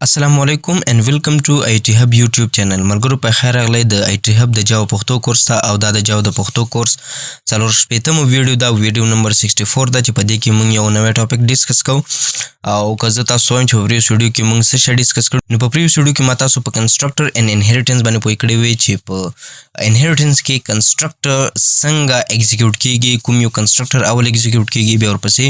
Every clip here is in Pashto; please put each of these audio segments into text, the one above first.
السلام علیکم and welcome to IT Hub YouTube channel. ملګرو په خیر راغلی د IT Hub د جاوا پښتو کورس ته او دا د جاوا د پښتو کورس څلور شپېتمو ویډیو دا ویډیو نمبر 64 ده چې په دې کې موږ یو نوی ټاپک ډیسکس کوو او که زه تاسو وایم چې په پریوس ویډیو کې موږ څه شی ډیسکس کړو نو په پریوس ویډیو کې ما تاسو په کنسټرکټر اینډ انهریټنس باندې پوه کړی وی چې په انهریټنس کې کنسټرکټر څنګه ایگزیکیوټ کیږي کوم یو کنسټرکټر اول ایگزیکیوټ کیږي بیا ورپسې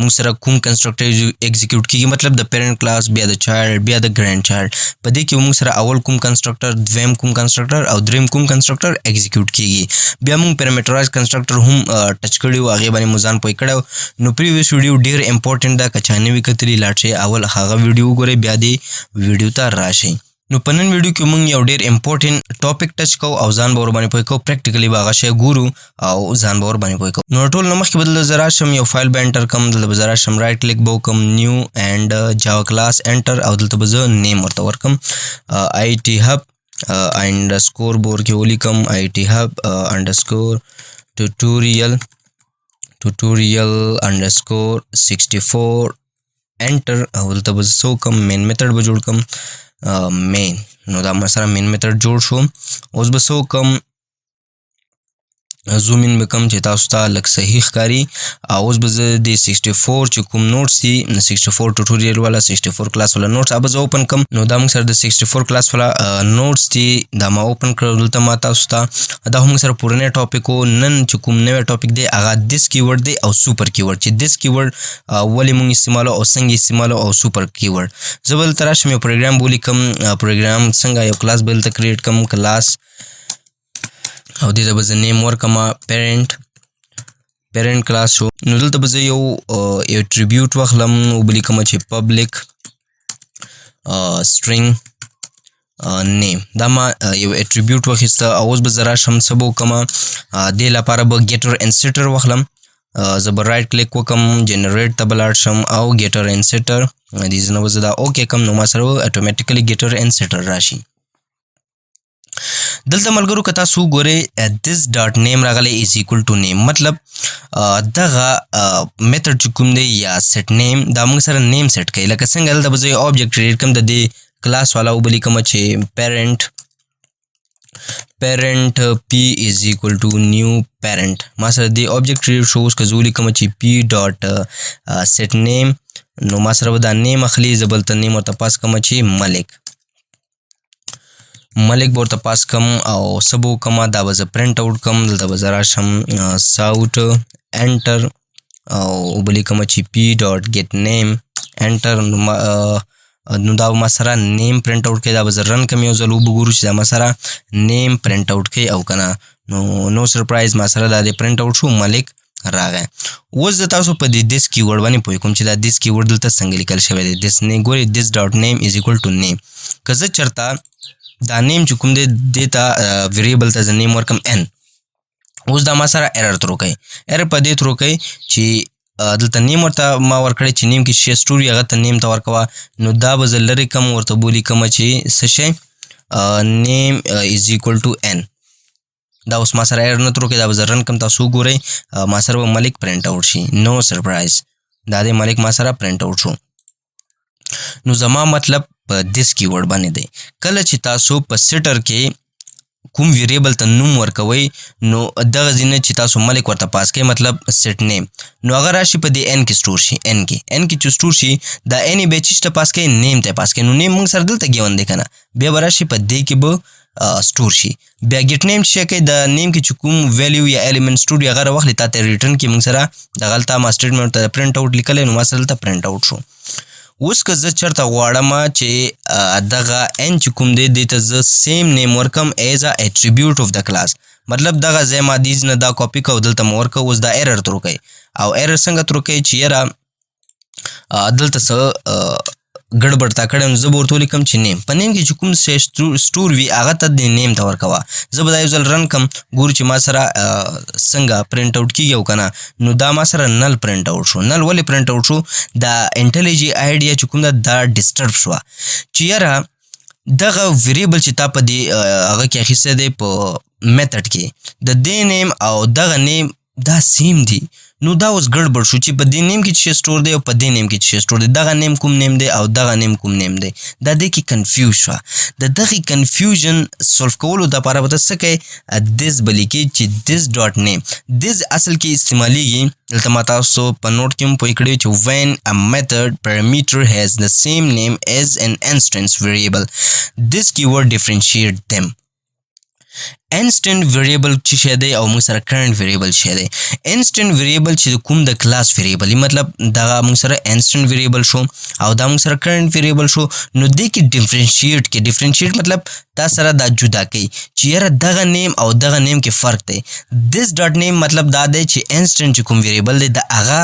موږ سره کوم کنسټرکټر ایگزیکیوټ کیږي مطلب د پیرنٹ کلاس بیا د چایلډ بیا د ګرینډ چایلډ په دې کې موږ سره اول کوم کنسټرکټر دویم کوم کنسټرکټر او دریم کوم کنسټرکټر ایگزیکیوټ کیږي بیا موږ پیرامیټرایز کنسټرکټر هم ټچ کړی و هغه باندې مو ځان پوه کړو نو پریویس ویډیو ډیر امپورټنت ده که چا نوي کتلي لاړ شئ اول هغه ویډیو وګورئ بیا دې ویډیو ته راشئ نو په نن ویډیو کې موږ یو ډیر امپورټنت ټاپک ټچ کوو او ځان به ورباندې پوه کوو پریکټیکلی به هغه شی ګورو او ځان به ورباندې پوه کوو نو ټول نه مخکې به دلته زه راشم یو فایل به انټر کړم دلته به زه راشم رایټ کلیک به وکړم نیو اینډ جاوا کلاس انټر او دلته به زه نیم ورته ورکړم IT Hub انډرسکور به ورکې ولیکم IT Hub انډرسکور tutorial انډرسکور 64 انټر او دلته به زه څه وکړم مین میتھډ به جوړ کړم مین نو دا ما سره مین میتھډ جوړ شو اوس به څه وکړم زوم ان به کم چې تاسو ته لږ صحیح ښکاري او اوس به زه د 64 چې کوم نوټس دي 64 ټوټوریل والا 64 کلاس والا نوټس هغه به زه اوپن کړم نو دا موږ سره د 64 کلاس والا نوټس دي دا ما اوپن کړل دلته ما تاسو ته دا هم سره پورنی ټاپک و نن چې کوم نوی ټاپک دی هغه دیس کیورډ دی او سوپر کیورډ چې دیس کیورډ ولې موږ استعمالو او څنګه استعمالو او سوپر کیورډ زه به دلته راشم یو پروګرام به ولیکم پروګرام څنګه یو کلاس به دلته کریټ کړم کلاس او دې ته به زه نیم ورکړم پیرنټ کلاس شو نو دلته به زه یو اټریبیوټ واخلم وبلیکم چې پبلک سټرینګ نیم دا ما یو اټریبیوټ واخیسته او اوس به زه راشم څه به وکړم دې لپاره به ګیټر اینډ سیټر واخلم زه به رایټ کلیک وکړم جنریټ ته به لاړ شم او ګیټر اینډ سیټر دې ځای نه به زه دا اوکې کړم نو ما سره اټومیټیکلی ګیټر اینډ سیټر راشي دلته ملګرو که تاسو وګورئ this dot name راغلی is equal to name مطلب دغه میتھډ چې کوم دی یا سیټ نیم دا موږ سره نیم سیټ کوي لکه څنګه دلته به زه یو آبجیکټ کریټ کړم د دې کلاس والا وبلیکم چې parent p is equal to new parent ما سره دې آبجیکټ کریټ شو اوس که زه ولیکم چې p dot set name نو ما سره به دا نیم اخلي زه بلته نیم ورته پاس کړم چې ملک به ورته پاس کم او څه به وکړم دا به زه پرنټ اوټ کړم دلته به زه راشم ساوټ انټر او وبلیکم چې پی ډاټ ګیټ نیم انټر نو دا به ما سره نیم پرنټ اوټ کوي دا به زه رن کړم یو ځل وګورو چې دا ما سره نیم پرنټ اوټ کوي او که نه نو سرپرایز ما سره دا د پرنټ اوټ شو ملک راغی اوس زه تاسو په دې دیس کیورډ باندې پوه کوم چې دا دیس کیورډ دلته څنګه لیکل شوی دی دیس نه ګورئ دیس ډاټ نیم از ایکول ټو نیم که زه چېرته دا نیم چې کوم دی دې ته ویریبل ته زه نیم ورکم n اوس دا ما سره ایرر ترو کوي ایرر په دې ترو کوي چې دلته نیم ورته ما ورکړی چې نیم کې شی سټوري هغه ته نیم ته ورکوه نو دا به زه لرې کم ورته ولیکم چې څه شی نیم از ایکول ټو n دا اوس ما سره ایرر نه ترو کوي دا به زه رن کم تاسو وګورئ ما سره به ملک پرنټ اوټ شي نو سرپرایز دا د ملک ما سره پرنټ اوټ شو نو زما مطلب په دیس کیورډ باندې دی کله چې تاسو په سیټر کې کوم ویریبل ته نوم ورکوئ نو دغه ځینې چې تاسو ملک ورته پاس کوئ مطلب سیټ نیم نو هغه راشي په دې n کې سټور شي n کې چې سټور شي دا n یې بیا چیز ته پاس کوئ نیم ته پاس کوئ نو نیم موږ سره دلته ګیون دی که نه بیا به راشي په دې کې به سټور شي بیا ګیټ نیم چې کوي د نیم کې چې کوم ویلیو یا ایلیمنټ سټور هغه راواخلي تا ته ریټرن کې موږ سره دغه هلته ما سټیټمنټ ته پرنټ اوټ لیکلی نو ما سره دلته پرنټ اوټ شو اوس که زه چېرته غواړم چې دغه n چې کوم دی دې ته زه سیم نیم ورکم ایز ا اټریبیوټ اف د کلاس مطلب دغه ځای ما دیز نه دا کاپي کوو دلته مو ورکوو اوس دا ایرر ترو کوي او ایرر څنګه ترو کوي چې یاره دلته څه ګډبډ تا کړی نو زه به ورته ولیکم چې نیم په نیم کې چې کوم شی سټور وي هغه ته د نیم ته ورکوه زه به دا یو ځل رن کړم ګورو چې ما سره څنګه پرنټ اوټ کېږي او که نه نو دا ما سره نل پرنټ اوټ شو نل ولې پرنټ اوټ شو دا انټلیجي آیډیا چې کوم ده دا ډسټرب شوه چې یاره دغه ویریبل چې تا په دې هغه کې اخیستی دی په میتھډ کې د دې نیم او دغه نیم دا سیم دي نو دا اوس ګډوډ شو چې په دې نیم کې چې سٹور دی او په دې نیم کې چې سٹور دی دغه نیم کوم نیم دی او دغه نیم کوم نیم دی دا د کې کنفیوز شو د دغه کنفیوژن سولف کولو د لپاره به څه کوي this بلیکي چې this ډاټ نیم this اصل کې استعمالیږي دلته ما تاسو په نوٹ کې هم پوه کړی چې when a method parameter has the same name as an instance variable this keyword differentiate them instant variable چې شه دی او موږ سره current variable شه دی instant variable چې کوم د کلاس variable مطلب دا موږ سره instant variable شو او دا موږ سره current variable شو نو دې کې differentiate مطلب دا سره دا جدا کوي چې یاره دغه نیم او دغه نیم کې فرق دی this dot name مطلب دا دی چې instant چې کوم variable دی دا هغه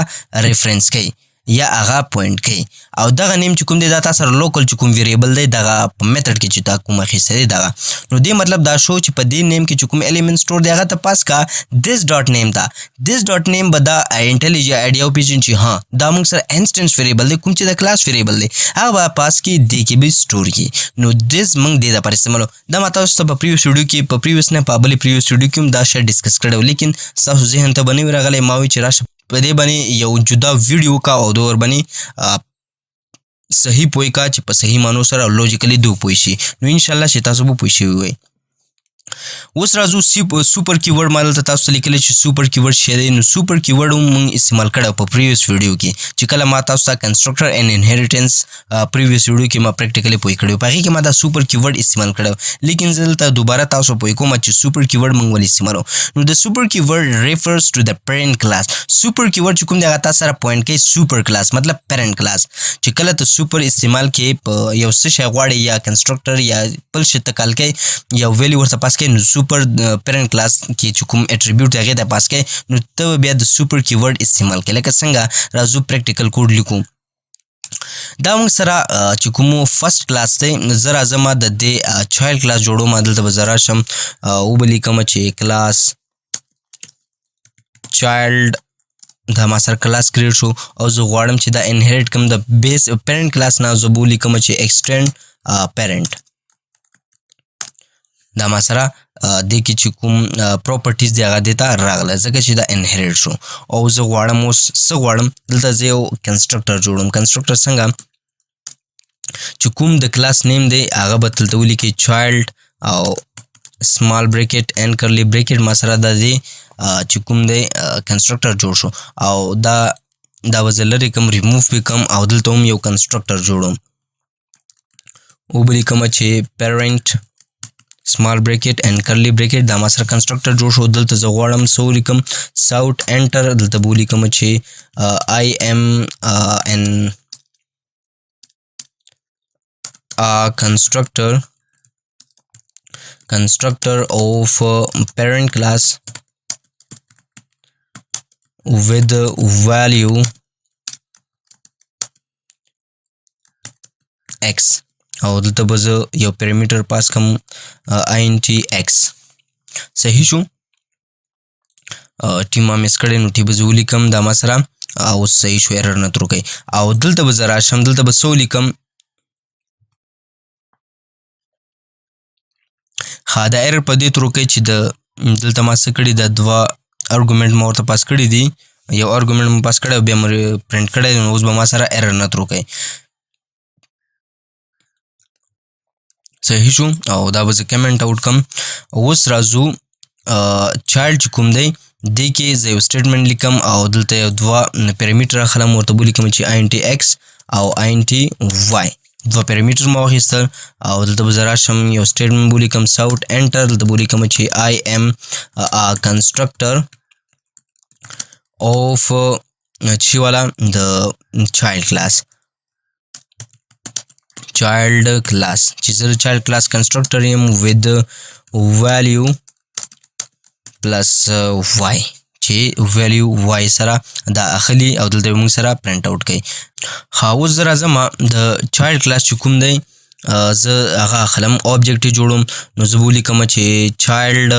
reference کوي یا هغه پوینټ کوي او دغه نیم چې کوم دی دا تاسو سره لوکل چې کوم ویریبل دی دغه په میتھډ کې چې تا کوم اخیسته دی دغه نو دې مطلب دا شو چې په دې نیم کې چې کوم الیمنت سٹور دی هغه ته پاس کا this ډاټ نیم دا this ډاټ نیم به دا انټیلیجنت ایډیا پیژن چې ها دا موږ سره انسټنس ویریبل دی کوم چې د کلاس ویریبل دی هغه پاس کې دی کې به سٹور کی نو this موږ دې د پر استعمالو دا ما تاسو په پریویس ویډیو کې په پریویس نه په بل پریویس ویډیو کې هم دا شی ډیسکس کړو لیکن تاسو ذهن ته بنوي راغلی ما وی چې راشه په دې باندې یو جدا ویډیو کا او دور باندې صحیح پوي کا چې په صحیح مانو سره لوجیکلی دو پوي شي نو ان شاء الله چې تاسو به پوي شي وي اوس راځو سوپر کیورډ مال ته تاسو لیکل چې سوپر کیورډ شه نو سوپر کیورډ موږ استعمال کړو په پریویس ویډیو کې چې کله ما تاسو ته کنستراکټر ان انهریټنس پریویس ویډیو کې ما پریکټیکلی پوي کړو په هغه کې ما دا سوپر کیورډ استعمال کړو لیکن زلته دوباره تاسو پوي کوم چې سوپر کیورډ موږ ول استعمالو نو د سوپر کیورډ ریفرز ټو د پیرنٹ کلاس سوپر کیورډ چې کوم دی هغه تاسو سره پوینټ کوي سوپر کلاس مطلب پیرنٹ کلاس چې کله ته سوپر استعمال کې په یو څه شی غواړي یا کنستراکټر یا بل شي ته کال کوي یا ویلیو ورته پاس کوي نو سوپر پیرنٹ کلاس کې چې کوم اټریبیوټ هغه د پاس کوي نو ته بیا د سوپر کیورډ استعمال کوي لکه څنګه راځو پریکټیکل کوډ لیکو دا موږ سره چې کوم فرست کلاس دی زه راځم د دې چایلډ کلاس جوړوم دلته به زه راشم او به لیکم چې کلاس چایلډ دا ما سره کلاس کریټ شو او زه غواړم چې دا انهریټ کوم د بیس پیرنٹ کلاس نه زه به لیکم چې ایکسټند پیرنٹ دا ما سره د کې چې کوم پراپرټیز دی هغه دیتا راغله ځکه چې دا انهریټ شو او زه غواړم اوس څه غواړم دلته زه یو کنستراکټر جوړوم کنستراکټر څنګه چې کوم د کلاس نیم دی هغه به دلته ولیکي چایلډ او سمال بریکټ ان کرلی بریکټ ما سره دا دی چې کوم دی کنستراکټر جوړ شو او دا به زه لرې کوم ریموف وکم او دلته هم یو کنستراکټر جوړوم او به لیکم چې پیرنٹ small bracket and curly bracket دا ما سره کنستراکټر جوړ شو دلته زه غواړم سو لیکم ساوت انټر دلته به لیکم چې I am an constructor of parent class with value x او دلته به زه یو پیرامیټر پاس کوم int x صحیح شو ټیم ما مس کړی نو ټي به زه ولیکم دا ما سره او صحیح شو ایرر نه تر کوي او دلته به زه راشم دلته به څه ولیکم ښه دا ایرر په دې تر کوي چې دلته ما څه کړي د دوه ارګومنټ ما ورته پاس کړي دي یو ارګومنټ ما پاس کړی بیا مې پرنټ کړی نو اوس به ما سره ایرر نه تر کوي صحیح شو او دا به زه کمنټ آوټ کم اوس راځو چایلډ چې کوم دی دې کې زه یو سټیټمنټ لیکم او دلته یو دوه پیرامیټر اخلم ورته به لیکم چې int x او int y دوه پیرامیټر ما واخیستل او دلته به زه راشم یو سټیټمنټ به لیکم ساوت انټر دلته به لیکم چې I am a constructor of چې والا د چایلډ کلاس child class چې زه child class constructor یم with value plus y چې value y سره دا اخلي او دلته موږ سره پرنٹ آوټ کوي ښه اوس زه راځم د child class چې کوم دی زه هغه اخلم object جوړوم نو زه به ولیکم چې child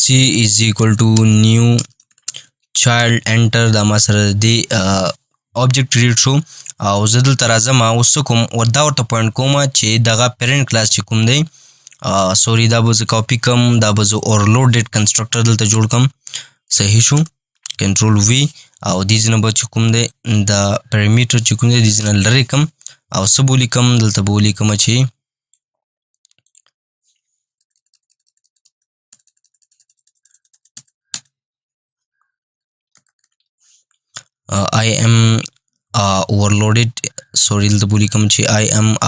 c is equal to new child enter دا ما سره دی object create شو او زه دلته راځم اوس کوم دا ورته پوینټ کوم چې دغه پیرنٹ کلاس چې کوم دی سوري دا به زه کاپي کم، دا به زه اورلوډډ کنسټرکټر دلته جوړ کم. صحیح شو. کنټرول وی او دې ځای نه به چې کوم دی دا پیرامیټر چې کوم دی دې ځای نه لرې کم او څه به ولیکم دلته به ولیکمه چې I am overloaded. sorry دلته به ولیکم چې I am a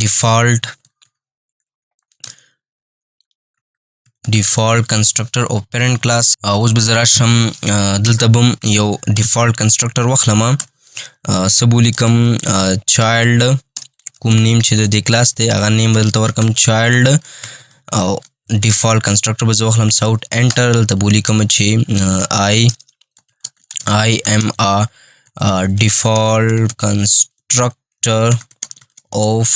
default constructor of parent class. اوس به زه راشم دلته به یو default constructor واخلم. څه به ولیکم child کوم نیم چې د دې کلاس دی هغه نیم به دلته ورکړم child او default constructor به زه واخلم ساوټ انټر. دلته به ولیکم چې I am a default constructor of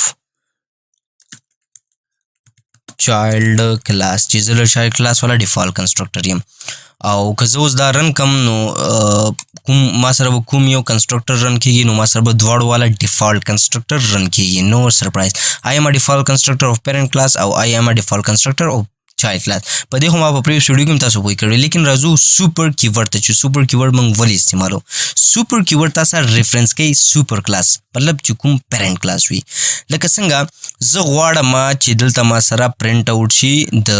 child class چې زه له child class والا default constructor یم. او که زه اوس دا رن کم نو کوم ما سره به کوم یو کنسټرکټر رن کېږي نو ما سره به دواړو والا default constructor رن کېږي. نو سرپرایز I am a default constructor of parent class او I am a default constructor of child class. په دې خو ما په پریویس ویډیو کې تاسو پوه کړئ لیکن راځو سوپر کیورډ ته چې سوپر کیورډ موږ ولې استعمالو. سوپر کیورډ تاسو ریفرنس کوي سوپر کلاس مطلب چې کوم پیرنټ کلاس وي. لکه څنګه زه غواړم چې دلته ما سره پرنټ آوټ شي د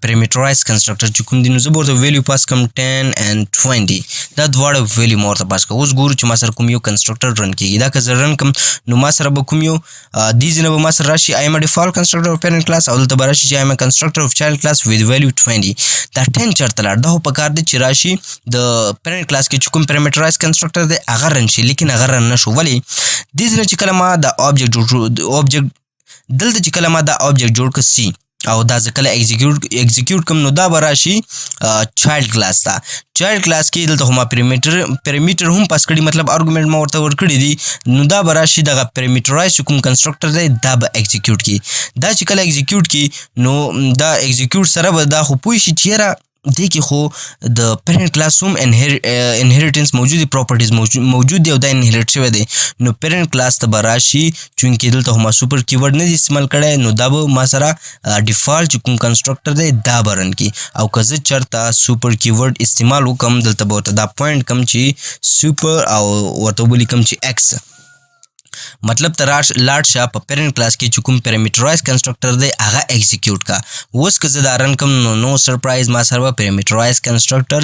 parameterized constructor چې کوم دی نو زه به ورته ویلیو پاس کم 10 and 20 دا دواړه ویلیو ما ورته پاس کوم. اوس ګورو چې ما سره کوم یو کنسټرکټر رن کېږي. دا که زه رن کم نو ما سره به کوم یو دې ځای نه به ما سره راشي I am a default constructor of parent class او دلته به راشي چې I am a constructor of child class with value 20. دا 10 چېرته لاړ؟ دا خو په کار دی چې راشي د parent class کې چې کوم parameterized constructor دی هغه رن شي لیکن هغه رن نه شو. ولې؟ دې ځای نه چې کله ما دا object دلته چې کله ما دا object جوړ کړ C او دا زه کله ایگزیکیوټ کوم نو دا به راشي چایلډ کلاس ته. چایلډ کلاس کې دلته خو ما پیرامیټر هم پاس کړي مطلب ارګومنټ ما ورته ورکړي دي نو دا به راشي دغه پیرامیټرایز کوم کنسټرکټر دی دا به ایگزیکیوټ کړي. دا چې کله ایگزیکیوټ کړي نو دا ایگزیکیوټ سره به دا خو پوه شي چې یاره دې کې خو د پیرنټ کلاس هم انهریټنس موجود دي پراپرټیز موجود دي او دا انهریټ شوی دی نو پیرنټ کلاس ته به راشي چونکې دلته خو ما سوپر کیورډ نه دی استعمال کړی نو دا به ما سره ډیفالټ چې کوم کنسټرکټر دی دا به رن کړي. او که زه چېرته سوپر کیورډ استعمال وکړم دلته به ورته دا پوینټ کم چې سوپر او ورته ولیکم چې ایکس مطلب ته لاړ شه په پیرنټ کلاس کې چې کوم پیرامیټرایز کنسټرکټر دی هغه ایگزیکیوټ کا. اوس که زه دا رن کم نو سرپرایز ما سره به پیرامیټرایز کنسټرکټر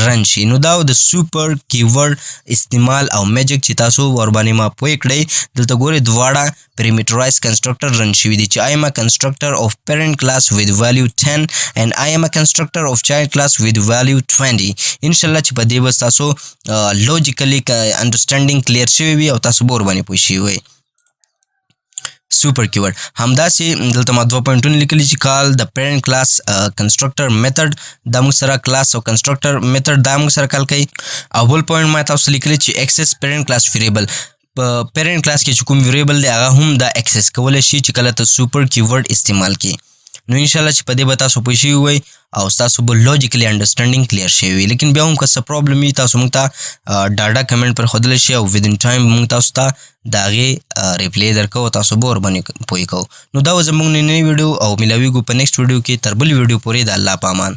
رن شي. نو دا د سوپر کیورډ استعمال او میجک چې تاسو ورباندې ما پوه کړئ. دلته ګورئ دواړه پیرامیټرایز کنسټرکټر رن شوي دي چې I am a constructor of parent class with value 10 and I am a constructor of child class with value 20. انشاءالله چې په دې بس تاسو لوجیکلی انډرسټینډینګ کلیر شوی وي او تاسو به ورباندې پوه شوي وي. سوپر کیورډ همداسې دلته ما 2 پوینټونه لیکلي چې کال د پیرنټ کلاس کنسټرکټر میتھډ دا موږ سره کلاس او کنسټرکټر میتھډ دا موږ سره کال کوي. او بل پوینټ ما تاسو لیکلی چې ایکسس پیرنټ کلاس ویریبل په پیرنټ کلاس کې چې کوم ویریبل دی هغه هم دا ایکسس کولی شي چې کله ته سوپر کیورډ استعمال کړي. نو انشاءالله چې په دې به تاسو پوه شوي وئ او ستاسو به لوجیکلی انډرسټینډینګ کلیر شوی وي. لیکن بیا هم که څه پرابلم وي تاسو موږ ته ډاډه کمنټ پر ښودلی شي او ودین ټایم موږ تاسو ته د هغې ریپلی درکوو تاسو به ورباندې پوه کوو. نو دا و زموږ نننی ویډیو او ملاویږو په نیکسټ ویډیو کې. تر بل ویډیو پورې د الله په امان.